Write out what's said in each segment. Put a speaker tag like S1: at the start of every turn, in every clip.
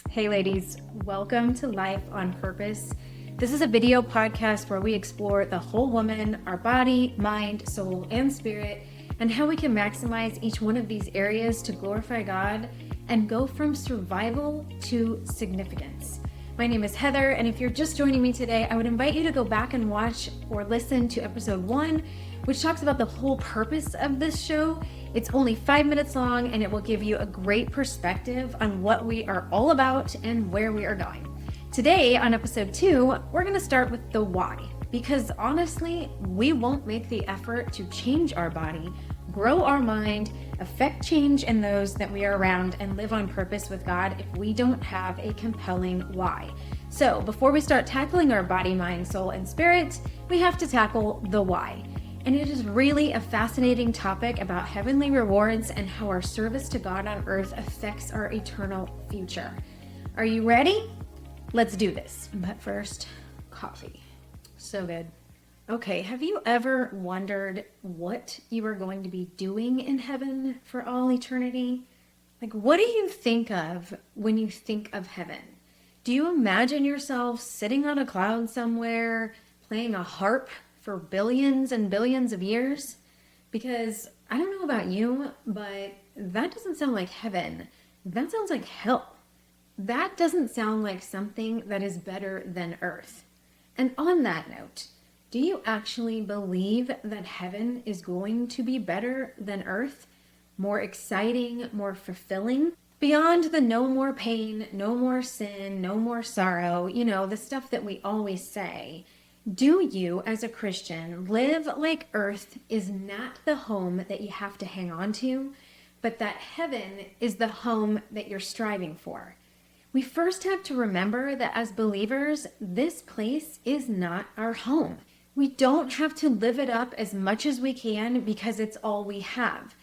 S1: Hey ladies, welcome to Life on Purpose. This is a video podcast where we explore the whole woman, our body, mind, soul, and spirit, and how we can maximize each one of these areas to glorify God and go from survival to significance. My name is Heather, and if you're just joining me today, I would invite you to go back and watch or listen to episode 1, which talks about the whole purpose of this show. It's only 5 minutes long, and it will give you a great perspective on what we are all about and where we are going. Today, on episode 2, we're going to start with the why, because honestly, we won't make the effort to change our body, grow our mind, affect change in those that we are around, and live on purpose with God if we don't have a compelling why. So before we start tackling our body, mind, soul, and spirit, we have to tackle the why. And it is really a fascinating topic about heavenly rewards and how our service to God on earth affects our eternal future. Are you ready? Let's do this. But first, coffee. So good. Okay, have you ever wondered what you are going to be doing in heaven for all eternity? Like, what do you think of when you think of heaven? Do you imagine yourself sitting on a cloud somewhere, playing a harp for billions and billions of years? Because I don't know about you, but that doesn't sound like heaven. That sounds like hell. That doesn't sound like something that is better than earth. And on that note, do you actually believe that heaven is going to be better than earth? More exciting, more fulfilling? Beyond the no more pain, no more sin, no more sorrow, the stuff that we always say. Do you, as a Christian, live like earth is not the home that you have to hang on to, but that heaven is the home that you're striving for? We first have to remember that as believers, this place is not our home. We don't have to live it up as much as we can because it's all we have.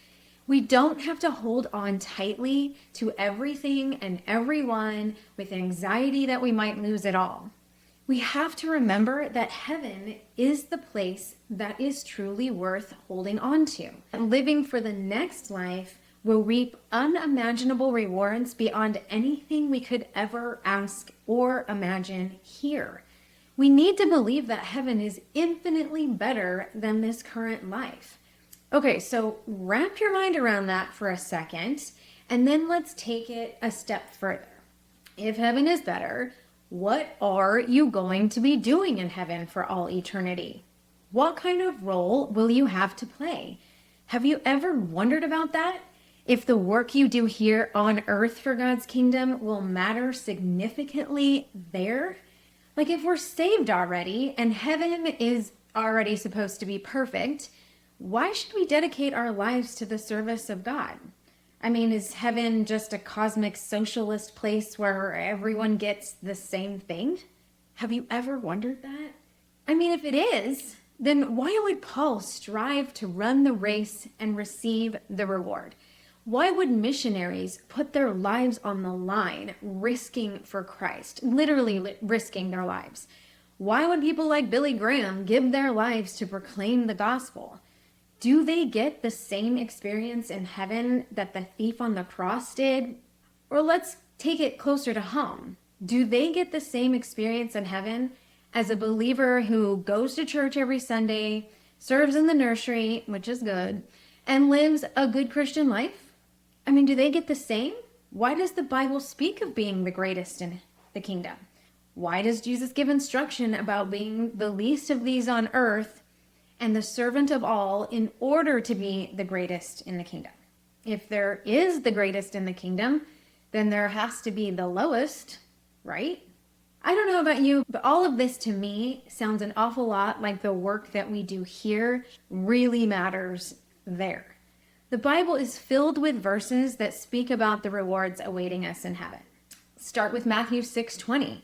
S1: We don't have to hold on tightly to everything and everyone with anxiety that we might lose it all. We have to remember that heaven is the place that is truly worth holding on to. Living for the next life will reap unimaginable rewards beyond anything we could ever ask or imagine here. We need to believe that heaven is infinitely better than this current life. Okay, so wrap your mind around that for a second, and then let's take it a step further. If heaven is better, what are you going to be doing in heaven for all eternity? What kind of role will you have to play? Have you ever wondered about that? If the work you do here on earth for God's kingdom will matter significantly there? Like, if we're saved already and heaven is already supposed to be perfect, why should we dedicate our lives to the service of God? I mean, is heaven just a cosmic socialist place where everyone gets the same thing? Have you ever wondered that? I mean, if it is, then why would Paul strive to run the race and receive the reward? Why would missionaries put their lives on the line, risking for Christ, literally risking their lives? Why would people like Billy Graham give their lives to proclaim the gospel? Do they get the same experience in heaven that the thief on the cross did? Or let's take it closer to home. Do they get the same experience in heaven as a believer who goes to church every Sunday, serves in the nursery, which is good, and lives a good Christian life? I mean, do they get the same? Why does the Bible speak of being the greatest in the kingdom? Why does Jesus give instruction about being the least of these on earth and the servant of all in order to be the greatest in the kingdom? If there is the greatest in the kingdom, then there has to be the lowest, right? I don't know about you, but all of this to me sounds an awful lot like the work that we do here really matters there. The Bible is filled with verses that speak about the rewards awaiting us in heaven. Start with Matthew 6:20,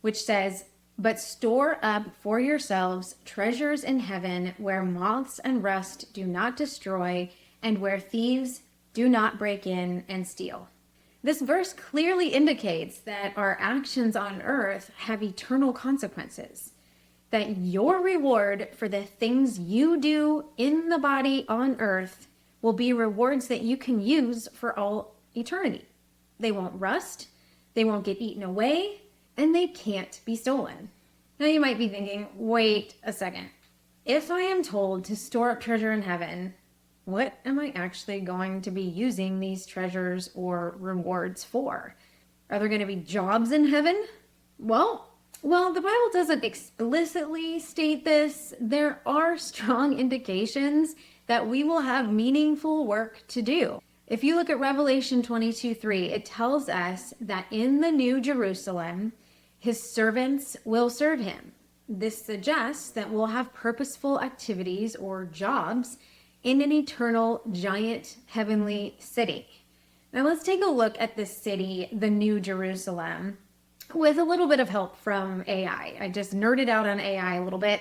S1: which says, "But store up for yourselves treasures in heaven where moths and rust do not destroy and where thieves do not break in and steal." This verse clearly indicates that our actions on earth have eternal consequences, that your reward for the things you do in the body on earth will be rewards that you can use for all eternity. They won't rust, they won't get eaten away, and they can't be stolen. Now you might be thinking, wait a second. If I am told to store up treasure in heaven, what am I actually going to be using these treasures or rewards for? Are there going to be jobs in heaven? Well, while the Bible doesn't explicitly state this, there are strong indications that we will have meaningful work to do. If you look at Revelation 22:3, it tells us that in the New Jerusalem, his servants will serve him. This suggests that we'll have purposeful activities or jobs in an eternal giant heavenly city. Now let's take a look at this city, the New Jerusalem, with a little bit of help from AI. I just nerded out on AI a little bit.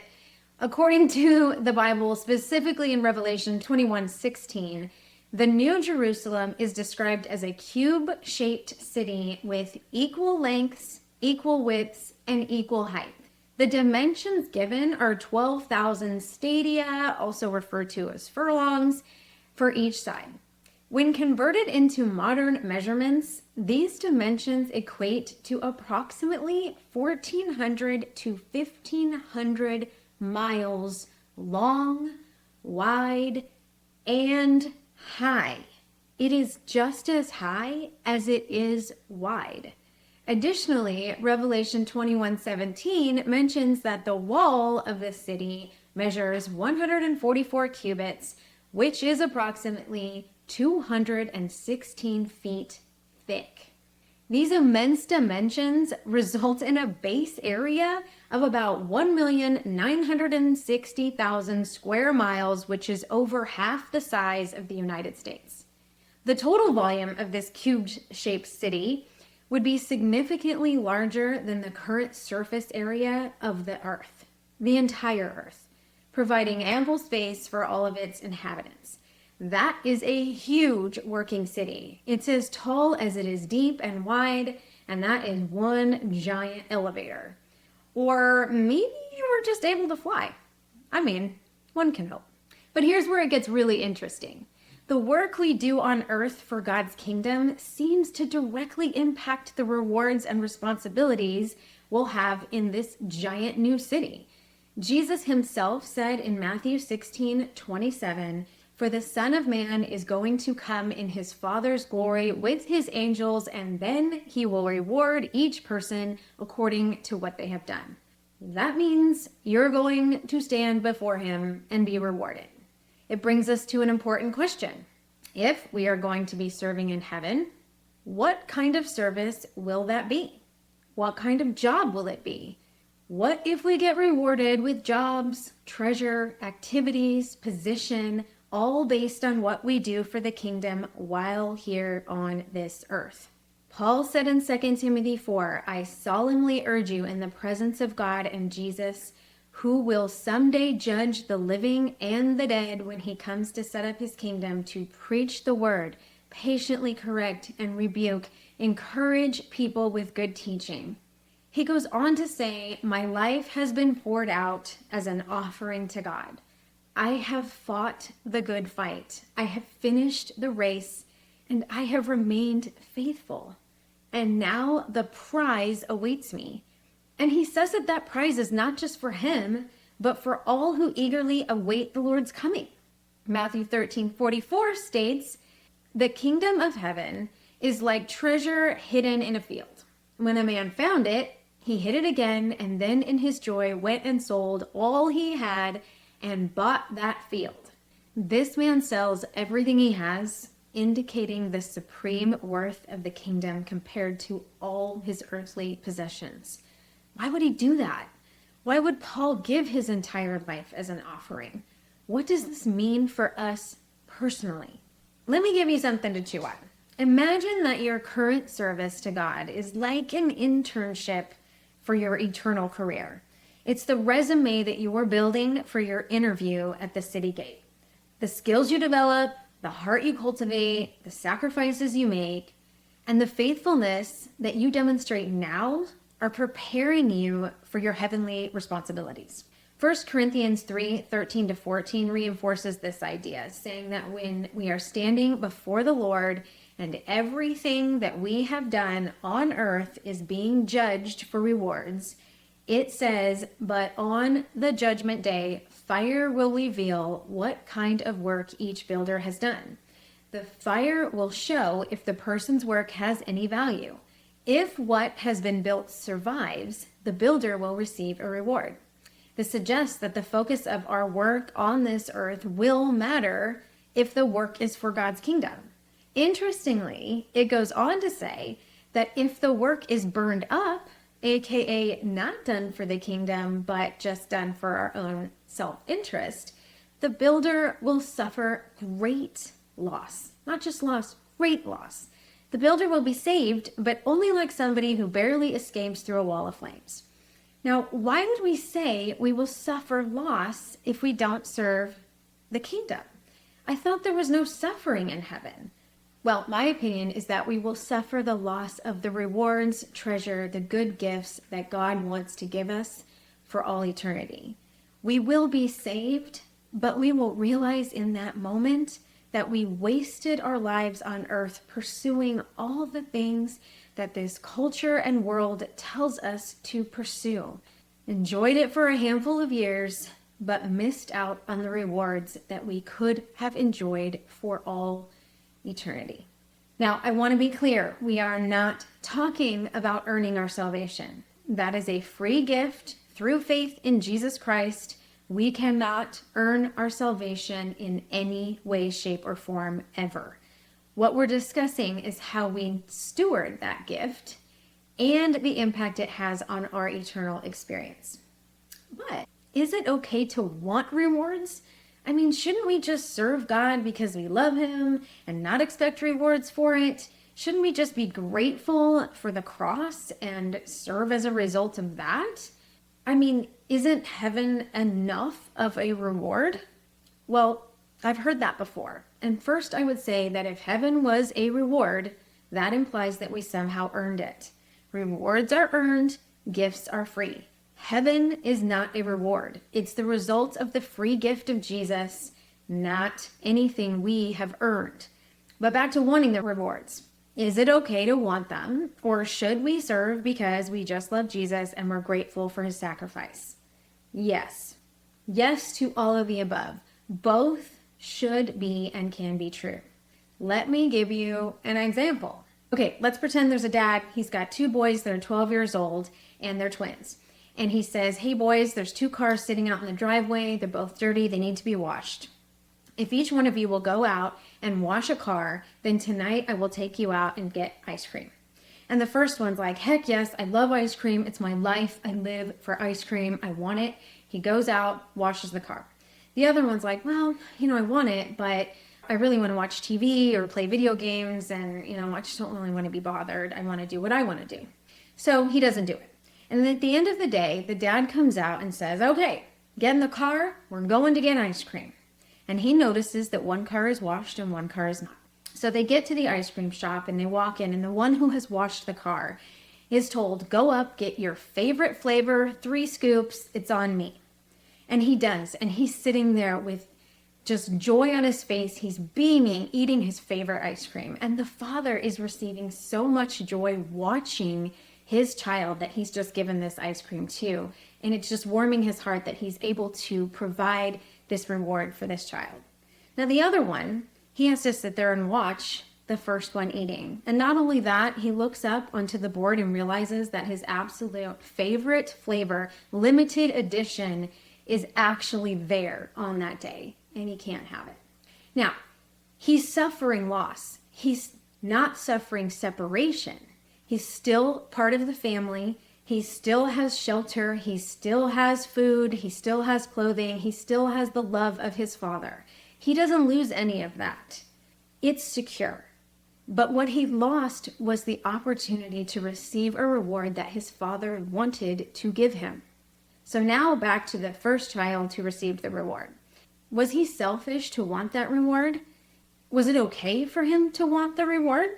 S1: According to the Bible, specifically in Revelation 21:16, the New Jerusalem is described as a cube-shaped city with equal lengths, equal widths, and equal height. The dimensions given are 12,000 stadia, also referred to as furlongs, for each side. When converted into modern measurements, these dimensions equate to approximately 1,400 to 1,500 miles long, wide, and high. It is just as high as it is wide. Additionally, Revelation 21:17 mentions that the wall of the city measures 144 cubits, which is approximately 216 feet thick. These immense dimensions result in a base area of about 1,960,000 square miles, which is over half the size of the United States. The total volume of this cube-shaped city would be significantly larger than the current surface area of the Earth, the entire Earth, providing ample space for all of its inhabitants. That is a huge working city. It's as tall as it is deep and wide, and that is one giant elevator. Or maybe you were just able to fly. I mean, one can hope. But here's where it gets really interesting. The work we do on earth for God's kingdom seems to directly impact the rewards and responsibilities we'll have in this giant new city. Jesus himself said in Matthew 16:27, "For the Son of Man is going to come in his Father's glory with his angels, and then he will reward each person according to what they have done." That means you're going to stand before him and be rewarded. It brings us to an important question. If we are going to be serving in heaven, what kind of service will that be? What kind of job will it be? What if we get rewarded with jobs, treasure, activities, position, all based on what we do for the kingdom while here on this earth? Paul said in 2 Timothy 4, "I solemnly urge you in the presence of God and Jesus, who will someday judge the living and the dead when he comes to set up his kingdom, to preach the word, patiently correct and rebuke, encourage people with good teaching." He goes on to say, "My life has been poured out as an offering to God. I have fought the good fight. I have finished the race, and I have remained faithful. And now the prize awaits me." And he says that that prize is not just for him, but for all who eagerly await the Lord's coming. Matthew 13:44 states, "The kingdom of heaven is like treasure hidden in a field. When a man found it, he hid it again, and then in his joy went and sold all he had and bought that field. This man sells everything he has," indicating the supreme worth of the kingdom compared to all his earthly possessions. Why would he do that? Why would Paul give his entire life as an offering? What does this mean for us personally? Let me give you something to chew on. Imagine that your current service to God is like an internship for your eternal career. It's the resume that you are building for your interview at the city gate. The skills you develop, the heart you cultivate, the sacrifices you make, and the faithfulness that you demonstrate now are preparing you for your heavenly responsibilities. 1 Corinthians 3:13-14 reinforces this idea, saying that when we are standing before the Lord and everything that we have done on earth is being judged for rewards, it says, but on the judgment day, fire will reveal what kind of work each builder has done. The fire will show if the person's work has any value. If what has been built survives, the builder will receive a reward. This suggests that the focus of our work on this earth will matter if the work is for God's kingdom. Interestingly, it goes on to say that if the work is burned up, aka not done for the kingdom, but just done for our own self-interest, the builder will suffer great loss. Not just loss, great loss. The builder will be saved, but only like somebody who barely escapes through a wall of flames. Now, why would we say we will suffer loss if we don't serve the kingdom? I thought there was no suffering in heaven. Well, my opinion is that we will suffer the loss of the rewards, treasure, the good gifts that God wants to give us for all eternity. We will be saved, but we will realize in that moment that we wasted our lives on earth pursuing all the things that this culture and world tells us to pursue. Enjoyed it for a handful of years, but missed out on the rewards that we could have enjoyed for all eternity. Now, I want to be clear, we are not talking about earning our salvation. That is a free gift through faith in Jesus Christ. We cannot earn our salvation in any way, shape, or form ever. What we're discussing is how we steward that gift and the impact it has on our eternal experience. But is it okay to want rewards? I mean, shouldn't we just serve God because we love Him and not expect rewards for it? Shouldn't we just be grateful for the cross and serve as a result of that? I mean, isn't heaven enough of a reward? Well, I've heard that before. And first I would say that if heaven was a reward, that implies that we somehow earned it. Rewards are earned, gifts are free. Heaven is not a reward. It's the result of the free gift of Jesus, not anything we have earned. But back to wanting the rewards. Is it okay to want them, or should we serve because we just love Jesus and we're grateful for His sacrifice? Yes. Yes to all of the above. Both should be and can be true. Let me give you an example. Okay, let's pretend there's a dad. He's got two boys that are 12 years old and they're twins. And he says, hey boys, there's two cars sitting out in the driveway. They're both dirty. They need to be washed. If each one of you will go out and wash a car, then tonight I will take you out and get ice cream. And the first one's like, heck yes, I love ice cream. It's my life. I live for ice cream. I want it. He goes out, washes the car. The other one's like, well, I want it, but I really want to watch TV or play video games. And, I just don't really want to be bothered. I want to do what I want to do. So he doesn't do it. And at the end of the day, the dad comes out and says, okay, get in the car. We're going to get ice cream. And he notices that one car is washed and one car is not. So they get to the ice cream shop and they walk in, and the one who has washed the car is told, go up, get your favorite flavor, 3 scoops, it's on me. And he does. And he's sitting there with just joy on his face. He's beaming, eating his favorite ice cream. And the father is receiving so much joy watching his child that he's just given this ice cream to. And it's just warming his heart that he's able to provide this reward for this child. Now the other one, he has to sit there and watch the first one eating. And not only that, he looks up onto the board and realizes that his absolute favorite flavor, limited edition, is actually there on that day, and he can't have it. Now, he's suffering loss. He's not suffering separation. He's still part of the family. He still has shelter. He still has food. He still has clothing. He still has the love of his father. He doesn't lose any of that. It's secure. But what he lost was the opportunity to receive a reward that his father wanted to give him. So now back to the first child who received the reward. Was he selfish to want that reward? Was it okay for him to want the reward?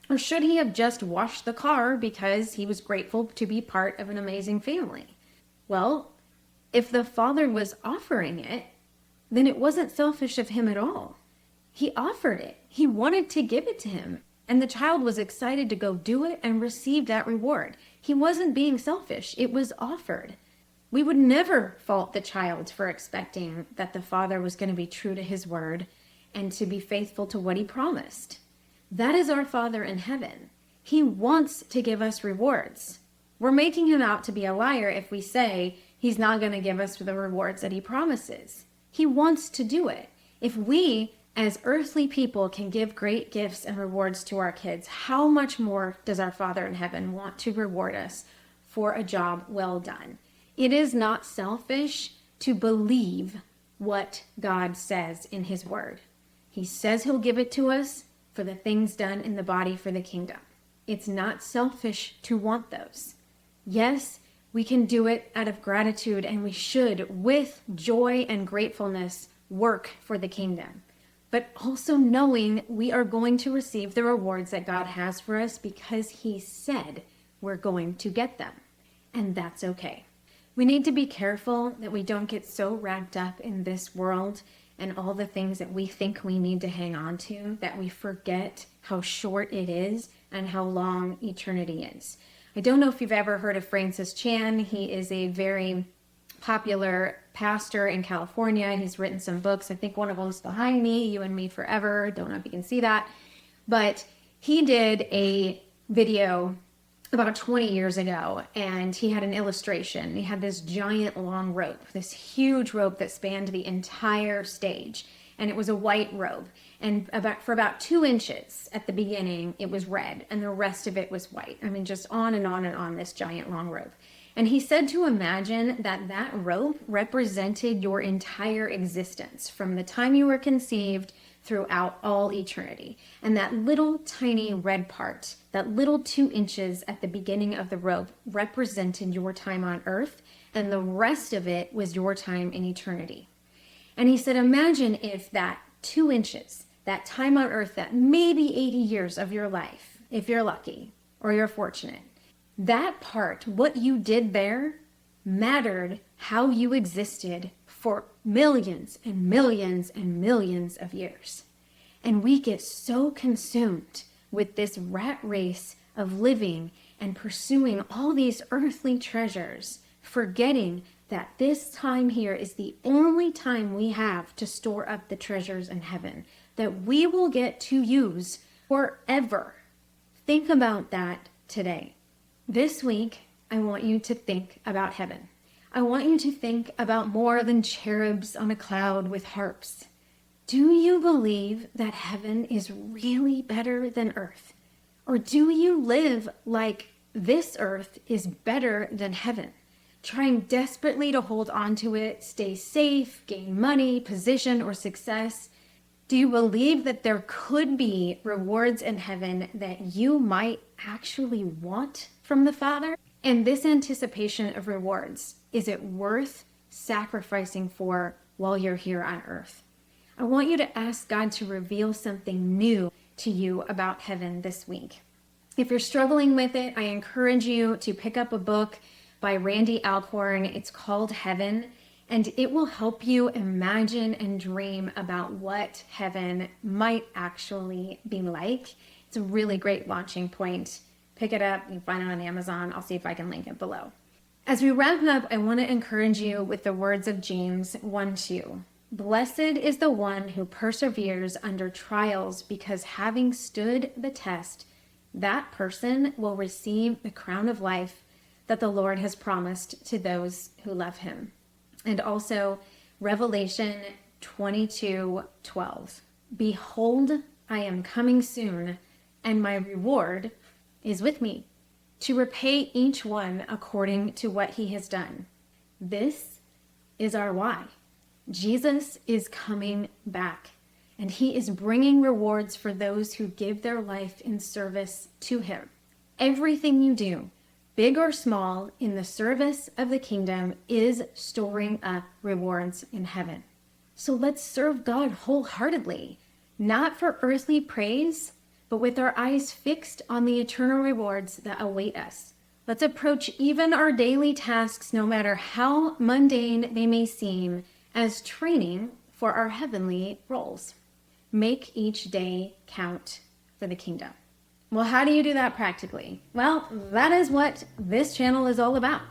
S1: Or should he have just washed the car because he was grateful to be part of an amazing family? Well, if the father was offering it, then it wasn't selfish of him at all. He offered it. He wanted to give it to him. And the child was excited to go do it and receive that reward. He wasn't being selfish. It was offered. We would never fault the child for expecting that the father was going to be true to his word and to be faithful to what he promised. That is our Father in heaven. He wants to give us rewards. We're making him out to be a liar if we say he's not going to give us the rewards that he promises. He wants to do it. If we, as earthly people, can give great gifts and rewards to our kids, how much more does our Father in heaven want to reward us for a job well done? It is not selfish to believe what God says in his word. He says he'll give it to us for the things done in the body for the kingdom. It's not selfish to want those. Yes, we can do it out of gratitude, and we should, with joy and gratefulness, work for the kingdom. But also knowing we are going to receive the rewards that God has for us because he said we're going to get them. And that's okay. We need to be careful that we don't get so wrapped up in this world and all the things that we think we need to hang on to that we forget how short it is and how long eternity is. I don't know if you've ever heard of Francis Chan. He is a very popular pastor in California. He's written some books. I think one of them's behind me, You and Me Forever. Don't know if you can see that. But he did a video about 20 years ago, and he had an illustration. He had this giant long rope, this huge rope that spanned the entire stage, and it was a white rope. And for about 2 inches at the beginning, it was red, and the rest of it was white. I mean, just on and on and on, this giant long rope. And he said to imagine that that rope represented your entire existence from the time you were conceived throughout all eternity. And that little tiny red part, that little 2 inches at the beginning of the rope, represented your time on earth, and the rest of it was your time in eternity. And he said, imagine if that 2 inches, that time on earth, that maybe 80 years of your life, if you're lucky or you're fortunate, that part, what you did there, mattered how you existed for millions and millions and millions of years. And we get so consumed with this rat race of living and pursuing all these earthly treasures, forgetting that this time here is the only time we have to store up the treasures in heaven that we will get to use forever. Think about that today. This week, I want you to think about heaven. I want you to think about more than cherubs on a cloud with harps. Do you believe that heaven is really better than earth? Or do you live like this earth is better than heaven, trying desperately to hold on to it, stay safe, gain money, position, or success? Do you believe that there could be rewards in heaven that you might actually want from the Father? And this anticipation of rewards, is it worth sacrificing for while you're here on earth? I want you to ask God to reveal something new to you about heaven this week. If you're struggling with it, I encourage you to pick up a book by Randy Alcorn. It's called Heaven, and it will help you imagine and dream about what heaven might actually be like. It's a really great launching point. Pick it up. You can find it on Amazon. I'll see if I can link it below. As we wrap up, I want to encourage you with the words of James 1:2. Blessed is the one who perseveres under trials, because having stood the test, that person will receive the crown of life that the Lord has promised to those who love him. And also Revelation 22:12. Behold, I am coming soon, and my reward is with me, to repay each one according to what he has done. This is our why. Jesus is coming back, and he is bringing rewards for those who give their life in service to him. Everything you do, big or small, in the service of the kingdom is storing up rewards in heaven. So let's serve God wholeheartedly, not for earthly praise, but with our eyes fixed on the eternal rewards that await us. Let's approach even our daily tasks, no matter how mundane they may seem, as training for our heavenly roles. Make each day count for the kingdom. Well, how do you do that practically? Well, that is what this channel is all about.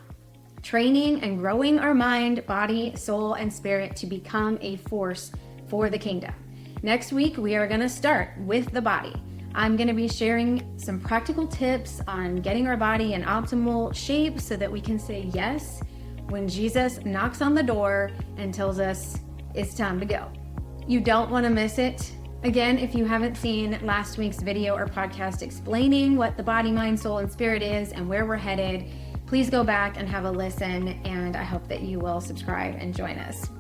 S1: Training and growing our mind, body, soul, and spirit to become a force for the kingdom. Next week, we are going to start with the body. I'm going to be sharing some practical tips on getting our body in optimal shape so that we can say yes when Jesus knocks on the door and tells us it's time to go. You don't want to miss it. Again, if you haven't seen last week's video or podcast explaining what the body, mind, soul, and spirit is and where we're headed, please go back and have a listen, and I hope that you will subscribe and join us.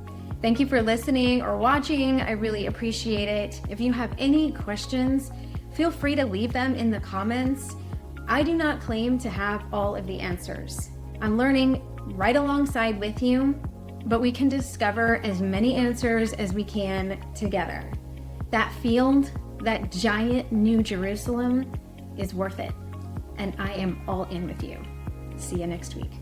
S1: Thank you for listening or watching. I really appreciate it. If you have any questions, feel free to leave them in the comments. I do not claim to have all of the answers. I'm learning right alongside with you, but we can discover as many answers as we can together. That field, that giant New Jerusalem is worth it. And I am all in with you. See you next week.